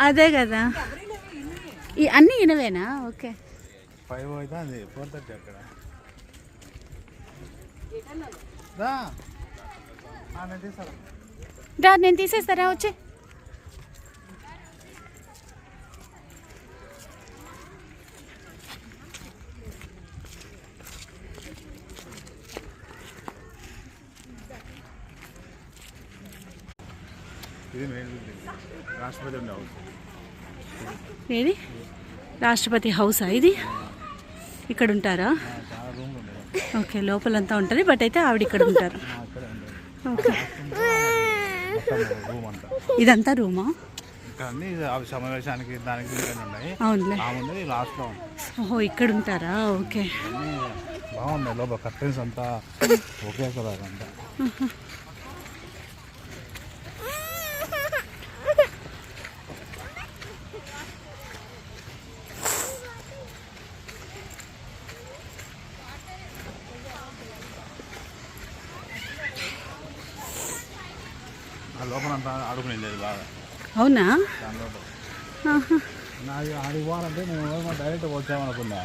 అదే కదా, ఈ అన్నీ ఇనవేనా? ఓకే. 5 అవుతుంది, 4:30 అక్కడ. నేను తీసేస్తారా వచ్చి? ఏది రాష్ట్రపతి హౌసా ఇది? ఇక్కడ ఉంటారా? ఓకే, లోపలంతా ఉంటుంది, బట్ అయితే ఆవిడ ఇక్కడ ఉంటారు. ఓకే, ఇదంతా రూమా? సమావేశానికి దానికి అవునులే. లాస్ట్లో. ఓహో, ఇక్కడ ఉంటారా? ఓకే. బాగుంది లోపల, కర్టెన్స్ అంతా ఒకే కలర్ అంతా. లోపల అంతా ఆడుకునేది బాగా. అవునా? దాని లోపల ఆడికి పోవాలంటే నేను డైరెక్ట్ వచ్చామనుకున్నా.